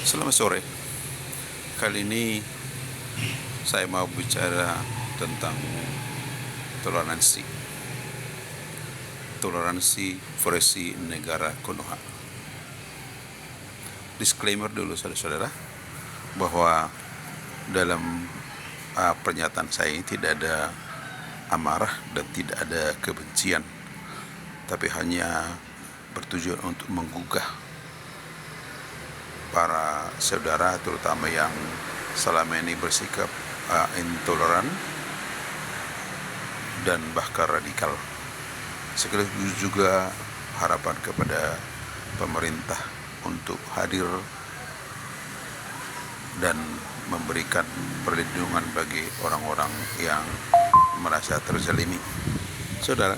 Selamat sore. Kali ini saya mau bicara tentang toleransi. Toleransi versi negara Konoha. Disclaimer dulu saudara-saudara bahwa dalam pernyataan saya ini tidak ada amarah dan tidak ada kebencian, tapi hanya bertujuan untuk menggugah para saudara terutama yang selama ini bersikap intoleran dan bahkan radikal. Sekaligus juga harapan kepada pemerintah untuk hadir dan memberikan perlindungan bagi orang-orang yang merasa terzalimi. Saudara,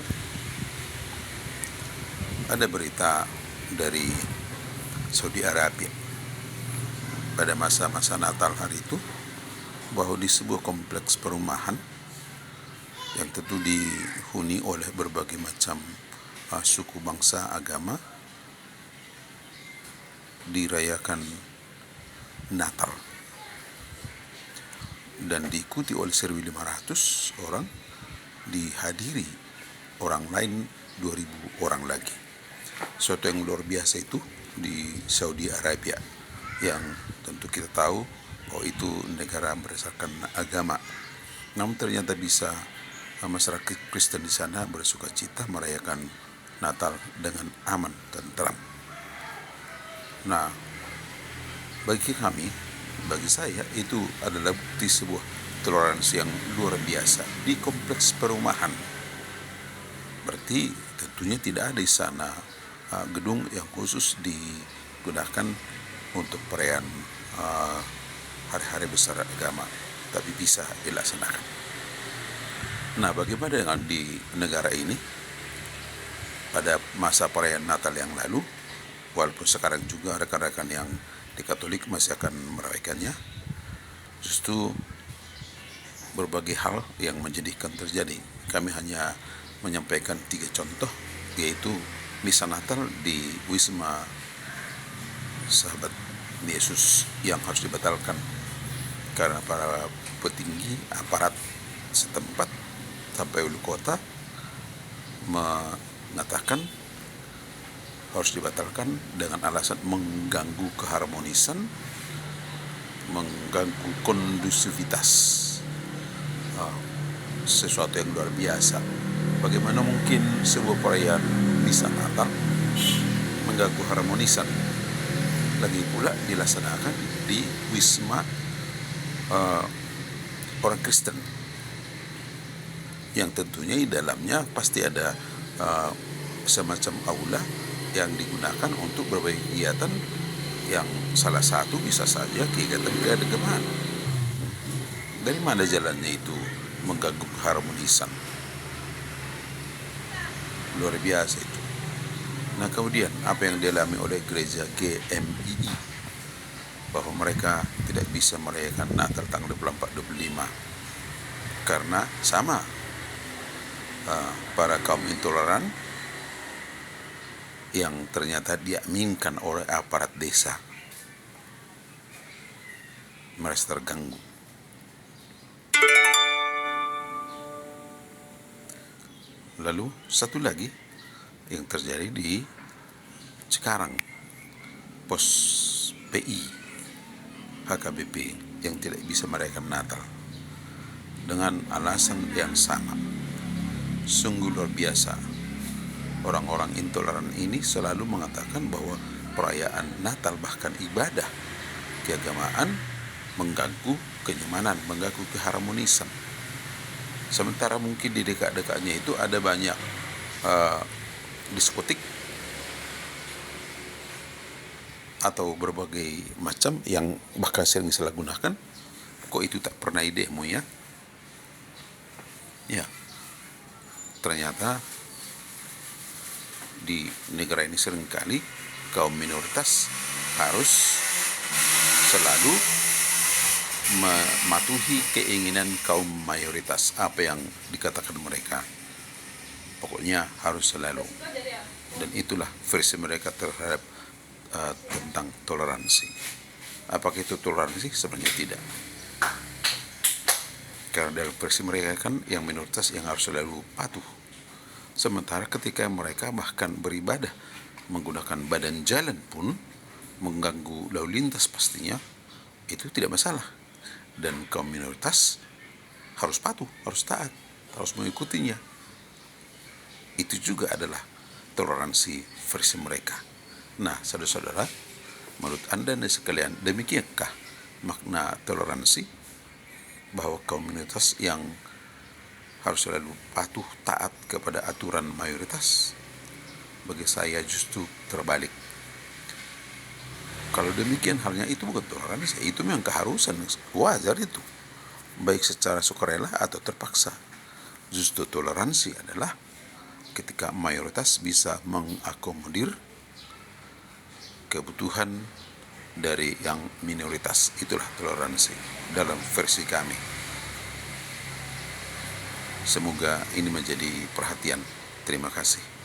ada berita dari Saudi Arabia pada masa-masa Natal hari itu, bahwa di sebuah kompleks perumahan yang tentu dihuni oleh berbagai macam suku, bangsa, agama, dirayakan Natal dan diikuti oleh 1.500 orang, dihadiri orang lain 2.000 orang lagi. Suatu yang luar biasa itu di Saudi Arabia, yang tentu kita tahu bahwa itu negara berdasarkan agama. Namun ternyata bisa masyarakat Kristen di sana bersuka cita merayakan Natal dengan aman dan tenang. Nah, bagi saya itu adalah bukti sebuah toleransi yang luar biasa di kompleks perumahan. Berarti tentunya tidak ada di sana gedung yang khusus digunakan untuk perayaan hari-hari besar agama, tapi bisa dilaksanakan. Nah, bagaimana dengan di negara ini pada masa perayaan Natal yang lalu, walaupun sekarang juga rekan-rekan yang di Katolik masih akan merayakannya, justru berbagai hal yang menjadikan terjadi. Kami hanya menyampaikan 3 contoh, yaitu misa Natal di Wisma Sahabat Yesus yang harus dibatalkan karena para petinggi aparat setempat sampai ulu kota mengatakan harus dibatalkan dengan alasan mengganggu keharmonisan, mengganggu kondusivitas. Sesuatu yang luar biasa. Bagaimana mungkin sebuah perayaan misa Natal mengganggu harmonisan, lagi pula dilaksanakan di wisma orang Kristen, yang tentunya di dalamnya pasti ada semacam aula yang digunakan untuk berbagai kegiatan, yang salah satu bisa saja kegiatan keagamaan. Dari mana jalannya itu mengganggu keharmonisan? Luar biasa itu. Nah, kemudian apa yang dialami oleh gereja GMII, bahwa mereka tidak bisa merayakan Natal tanggal 24-25 karena sama para kaum intoleran yang ternyata diaminkan oleh aparat desa merasa terganggu. Lalu satu lagi yang terjadi di Cikarang, pos PI HKBP yang tidak bisa merayakan Natal dengan alasan yang sama. Sungguh luar biasa. Orang-orang intoleran ini selalu mengatakan bahwa perayaan Natal, bahkan ibadah keagamaan, mengganggu kenyamanan, mengganggu keharmonisan. Sementara mungkin di dekat-dekatnya itu ada banyak diskotik atau berbagai macam yang bahkan sering disalahgunakan. Kok itu tak pernah demo ya? Ya, ternyata di negara ini seringkali kaum minoritas harus selalu mematuhi keinginan kaum mayoritas, apa yang dikatakan mereka. Pokoknya harus selalu. Dan itulah versi mereka terhadap tentang toleransi. Apakah itu toleransi? Sebenarnya tidak. Karena dalam versi mereka kan yang minoritas yang harus selalu patuh. Sementara ketika mereka bahkan beribadah menggunakan badan jalan pun mengganggu lalu lintas pastinya, itu tidak masalah. Dan kaum minoritas harus patuh, harus taat, harus mengikutinya. Itu juga adalah toleransi versi mereka. Nah, saudara-saudara, menurut Anda dan sekalian, demikiankah makna toleransi? Bahwa kaum minoritas yang harus selalu patuh taat kepada aturan mayoritas? Bagi saya justru terbalik. Kalau demikian halnya, itu bukan toleransi, itu memang keharusan, wajar itu, baik secara sukarela atau terpaksa. Justru toleransi adalah ketika mayoritas bisa mengakomodir kebutuhan dari yang minoritas. Itulah toleransi dalam versi kami. Semoga ini menjadi perhatian. Terima kasih.